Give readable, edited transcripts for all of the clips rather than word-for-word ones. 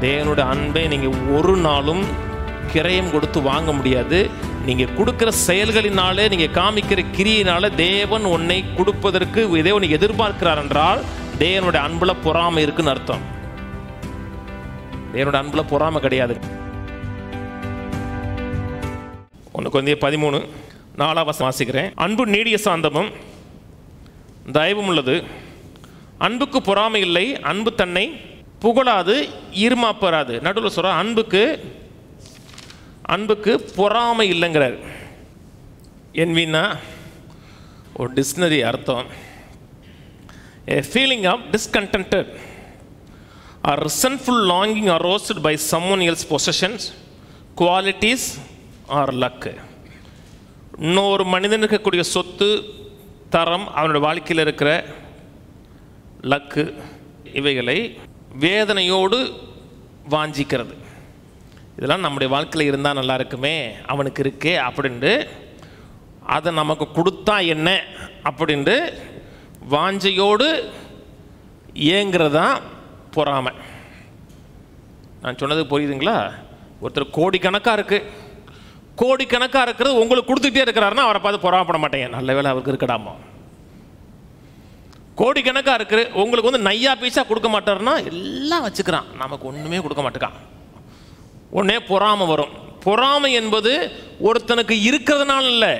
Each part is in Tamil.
தேவனுடைய அன்பை நீங்கள் ஒரு நாளும் கிரயம் கொடுத்து வாங்க முடியாது. நீங்கள் கொடுக்குற செயல்களினாலே, நீங்கள் காமிக்கிற கிரியினால தேவன் உன்னை கொடுப்பதற்கு தேவன் எதிர்பார்க்கிறார் என்றால் தேவனுடைய அன்புல பொறாமை இருக்குன்னு அர்த்தம். தேவனுடைய அன்புல பொறாமை கிடையாது. 1 கொரிந்தியர் 13:4 வாசிக்கிறேன். அன்பு நீடிய சாந்தமும் தயவும் உள்ளது, அன்புக்கு பொறாமை இல்லை, அன்பு தன்னை புகழாது, ஈர்மாப்பராது. நடுவில் சொல்ற அன்புக்கு பொறாமை இல்லைங்கிறார். என்வின்னா ஒரு டிக்ஷனரி அர்த்தம், a feeling of discontented or resentful longing aroused by someone else's possessions, qualities or luck. இன்னொரு மனிதனுக்கு இருக்கக்கூடிய சொத்து, தரம், அவனுடைய வாழ்க்கையில் இருக்கிற லக்கு, இவைகளை வேதனையோடு வாஞ்சிக்கிறது. இதெல்லாம் நம்முடைய வாழ்க்கையில் இருந்தால் நல்லா இருக்குமே, அவனுக்கு இருக்கே அப்படின்ட்டு, அதை நமக்கு கொடுத்தா என்ன அப்படின்ட்டு வாஞ்சையோடு ஏங்கிறதான் பொறாமை. நான் சொன்னது புரியுதுங்களா? ஒருத்தர் கோடிக்கணக்காக இருக்கிறது உங்களுக்கு கொடுத்துட்டே இருக்கிறாருன்னா அவரை பார்த்து பொறாமப்பட மாட்டேங்க, நல்ல வேலை அவருக்கு இருக்கடாமா. கோடிக்கணக்காக இருக்கு, உங்களுக்கு நையா பீஸா கொடுக்க மாட்டாருன்னா எல்லாம் வச்சுக்கிறான், நமக்கு ஒன்றுமே கொடுக்க மாட்டேக்கான், உடனே பொறாமை வரும். பொறாமை என்பது ஒருத்தனுக்கு இருக்கிறதுனால இல்லை,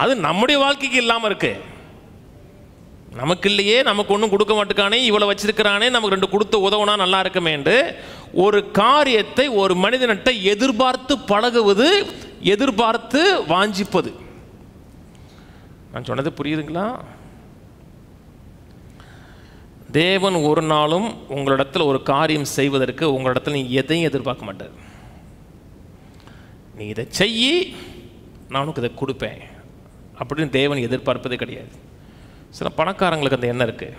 அது நம்முடைய வாழ்க்கைக்கு இல்லாமல் இருக்கு. நமக்கு இல்லையே, நமக்கு ஒன்றும் கொடுக்க மாட்டேக்கானே, இவ்வளோ வச்சிருக்கிறானே, நமக்கு 2 கொடுத்து உதவுனா நல்லா இருக்குமேன்று ஒரு காரியத்தை ஒரு மனிதனிட்ட எதிர்பார்த்து பழகுவது, எதிர்பார்த்து வாஞ்சிப்பது. நான் சொன்னது புரியுதுங்களா? தேவன் ஒரு நாளும் உங்களிடத்தில் ஒரு காரியம் செய்வதற்கு உங்களிடத்தில் நீ எதையும் எதிர்பார்க்க மாட்டார். நீ இதை செய்யி, நான் உனக்கு இதை கொடுப்பேன் அப்படின்னு தேவன் எதிர்பார்ப்பதே கிடையாது. சில பணக்காரங்களுக்கு அந்த எண்ணம் இருக்குது,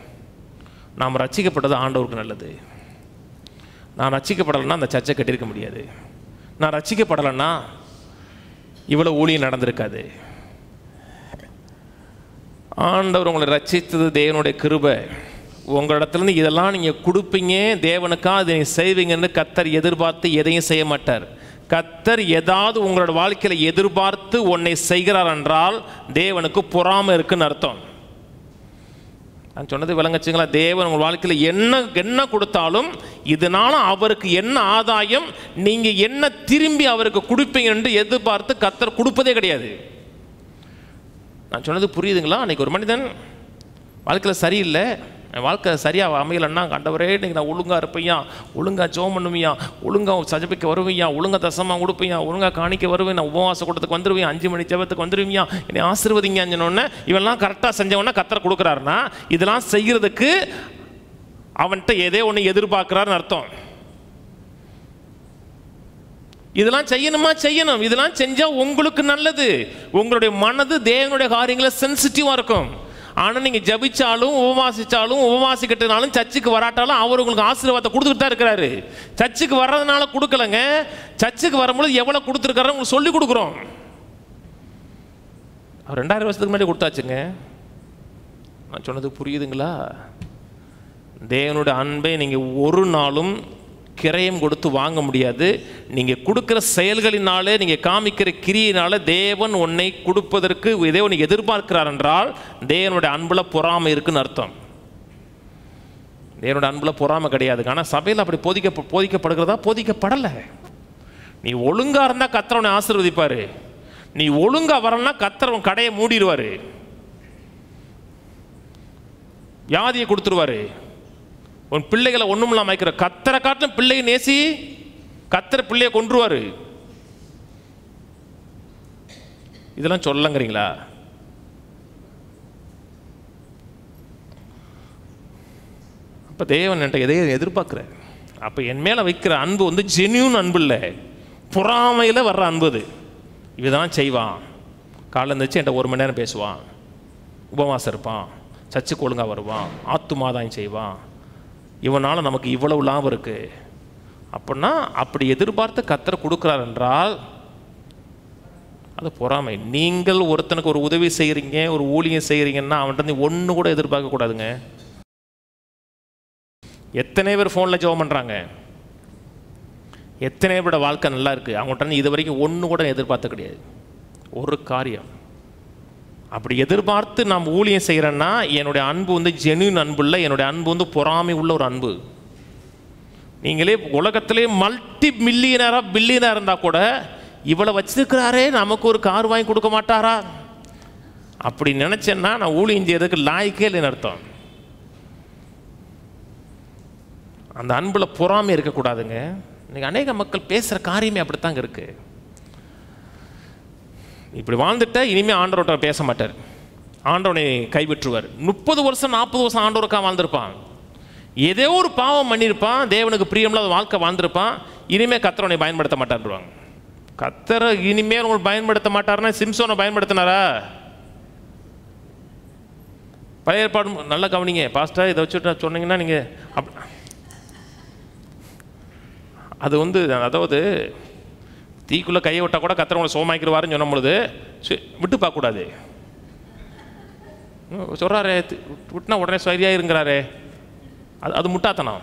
நாம் ரட்சிக்கப்பட்டது ஆண்டவருக்கு நல்லது, நான் ரட்சிக்கப்படலைன்னா அந்த சர்ச்சை கட்டியிருக்க முடியாது, நான் ரட்சிக்கப்படலைன்னா இவ்வளோ ஊழியம் நடந்திருக்காது. ஆண்டவர் உங்களை ரட்சித்தது தேவனுடைய கிருபை. உங்களிடத்துலேருந்து இதெல்லாம் நீங்கள் கொடுப்பீங்க, தேவனுக்காக அதை நீங்கள் செய்வீங்கன்னு கர்த்தர் எதிர்பார்த்து எதையும் செய்ய மாட்டார். கர்த்தர் ஏதாவது உங்களோட வாழ்க்கையில் எதிர்பார்த்து உன்னை செய்கிறார் என்றால் தேவனுக்கு பொறாமை இருக்குன்னு அர்த்தம். நான் சொன்னது விளங்குச்சுங்களா? தேவன் உங்கள் வாழ்க்கையில் என்ன கொடுத்தாலும் இதனால அவருக்கு என்ன ஆதாயம், நீங்கள் என்ன திரும்பி அவருக்கு கொடுப்பீங்க என்று எதிர்பார்த்து கர்த்தர் கொடுப்பதே கிடையாது. நான் சொன்னது புரியுதுங்களா? அன்றைக்கி ஒரு மனிதன் வாழ்க்கையில் சரியில்லை, என் வாழ்க்கை சரியாக அமையலைன்னா, ஆண்டவரே இன்றைக்கி நான் ஒழுங்காக இருப்பையா, ஒழுங்காக ஜெபம் பண்ணுவியா, ஒழுங்காக சஜபிக்க வருவியா, ஒழுங்காக தசமாக கொடுப்பையா, ஒழுங்காக காணிக்க வருவேன், நான் உபவாச கூட்டத்துக்கு வந்துடுவேன், 5 மணி ஜெபத்துக்கு வந்துடுவியா, என்னை ஆசீர்வதிங்கன்னு இவெல்லாம் கரெக்டாக செஞ்சவொன்னே கர்த்தர் கொடுக்குறாருன்னா இதெல்லாம் செய்கிறதுக்கு அவன்கிட்ட எதே ஒன்று எதிர்பார்க்குறாருன்னு அர்த்தம். இதெல்லாம் செய்யணும், இதெல்லாம் செஞ்சால் உங்களுக்கு நல்லது. உங்களுடைய மனது தேவனுடைய காரியங்களை சென்சிட்டிவாக இருக்கும். ஆனால் நீங்கள் ஜபிச்சாலும் உபவாசிக்கிட்டனாலும் சர்ச்சுக்கு வராட்டாலும் அவர் உங்களுக்கு ஆசீர்வாதத்தை கொடுத்துக்கிட்டு தான் இருக்கிறாரு. சர்ச்சுக்கு வர்றதுனால கொடுக்கலங்க, சர்ச்சுக்கு வரும்போது எவ்வளோ கொடுத்துருக்காரு உங்களுக்கு சொல்லி கொடுக்குறோம். அவர் 2000 வருஷத்துக்கு முன்னாடி கொடுத்தாச்சுங்க. நான் சொன்னது புரியுதுங்களா? தேவனுடைய அன்பை நீங்கள் ஒரு நாளும் கிரயம் கொடுத்து வாங்க முடியாது. நீங்கள் கொடுக்குற செயல்களினாலே, நீங்கள் காமிக்கிற கிரியினால தேவன் உன்னை கொடுப்பதற்கு தேவன் எதிர்பார்க்கிறார் என்றால் தேவனுடைய அன்புல பொறாமை இருக்குன்னு அர்த்தம். தேவனுடைய அன்புல பொறாமை கிடையாது. ஆனால் சபையில் அப்படி போதிக்கப்படுகிறதா? போதிக்கப்படலை. நீ ஒழுங்காக இருந்தால் கர்த்தர் உன்னை ஆசீர்வதிப்பார், நீ ஒழுங்காக வரலன்னா கர்த்தர் உன் கடையை மூடிடுவார், வியாதியை கொடுத்துருவார், உன் பிள்ளைகளை ஒன்றும் இல்லாமல் வைக்கிற. கர்த்தரை காட்டிலும் பிள்ளையை நேசி, கர்த்தரை பிள்ளையை கொன்றுவார். இதெல்லாம் சொல்லங்கிறீங்களா? அப்போ தேவன் என்கிட்ட எதையும் எதிர்பார்க்குற. அப்போ என் மேலே வைக்கிற அன்பு ஜென்யூன் அன்பு இல்லை, பொறாமையில் வர்ற அன்பு. அது இதுதான் செய்வான். காலையில் இருந்துச்சு என்கிட்ட 1 மணி நேரம் பேசுவான், உபவாசம் இருப்பான், சர்ச்சுக்கு ஒழுங்காக வருவான், ஆத்துமாதாயம் செய்வான், இவனால் நமக்கு இவ்வளவு லாபம் இருக்குது அப்படின்னா அப்படி எதிர்பார்த்து கர்த்தர் கொடுக்குறார் என்றால் அது பொறாமை. நீங்கள் ஒருத்தனுக்கு ஒரு உதவி செய்கிறீங்க, ஒரு ஊழியம் செய்கிறீங்கன்னா அவன்கிட்ட ஒன்று கூட எதிர்பார்க்க கூடாதுங்க. எத்தனை பேர் ஃபோனில் ஜெபம் பண்ணுறாங்க, எத்தனை பேரோட வாழ்க்கை நல்லா இருக்குது, அவங்கள்ட்ட இது வரைக்கும் ஒன்று கூட எதிர்பார்த்த கிடையாது, ஒரு காரியம். அப்படி எதிர்பார்த்து நாம் ஊழியம் செய்கிறேன்னா என்னுடைய அன்பு வந்து ஜென்யூன் அன்பு இல்லை, என்னுடைய அன்பு வந்து பொறாமை உள்ள ஒரு அன்பு. நீங்களே உலகத்திலே மல்டி மில்லியனராக பில்லியனாக இருந்தால் கூட இவ்வளோ வச்சிருக்கிறாரே நமக்கு ஒரு கார் வாங்கி கொடுக்க மாட்டாரா அப்படி நினச்சேன்னா நான் ஊழியம் செய்யறதுக்கு லாய்க்கே இல்லைன்னு அர்த்தம். அந்த அன்பில் பொறாமை இருக்கக்கூடாதுங்க. இன்னைக்கு அநேக மக்கள் பேசுகிற காரியமே அப்படித்தாங்க இருக்கு. இப்படி வாழ்ந்துட்ட இனிமேல் ஆண்டவர்கிட்ட பேச மாட்டார், ஆண்டவனை கைவிட்டுருவார். 30 வருஷம் 40 வருஷம் ஆண்டவருக்காக வாழ்ந்திருப்பான், ஏதோ ஒரு பாவம் பண்ணியிருப்பான், தேவனுக்கு பிரியமில்லாத வாழ்க்கை வாழ்ந்திருப்பான், இனிமேல் கர்த்தரை பயன்படுத்த மாட்டாருவாங்க. கர்த்தரை இனிமேல் உங்களுக்கு பயன்படுத்த மாட்டாருன்னா சிம்சோனை பயன்படுத்தினாரா? பழைய ஏற்பாடு நல்லா கவனிங்க பாஸ்டர், இதை வச்சுட்டு சொன்னீங்கன்னா நீங்கள் அது வந்து அதாவது தீக்குள்ளே கையை விட்டால் கூட கர்த்தர் உங்களை சோமாக்கிடுவாருன்னு சொன்னும் பொழுது விட்டு பார்க்கக்கூடாது. சொல்கிறாரே விட்டுனா உடனே சரியாக இருங்கிறாரே, அது முட்டாத்தனம்.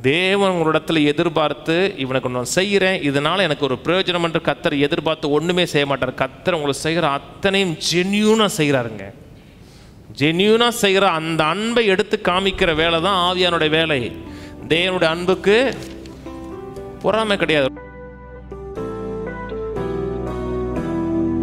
தேவன் உங்களிடத்தில் எதிர்பார்த்து இவனுக்கு நான் செய்கிறேன், இதனால் எனக்கு ஒரு பிரயோஜனம் என்று கர்த்தர் எதிர்பார்த்து ஒன்றுமே செய்ய மாட்டார். கர்த்தர் உங்களுக்கு செய்கிற அத்தனையும் ஜென்யூனாக செய்கிறாருங்க. ஜென்யூனாக செய்கிற அந்த அன்பை எடுத்து காமிக்கிற வேலை தான் ஆவியானுடைய வேலை. தேவனுடைய அன்புக்கு பொறாமை கிடையாது.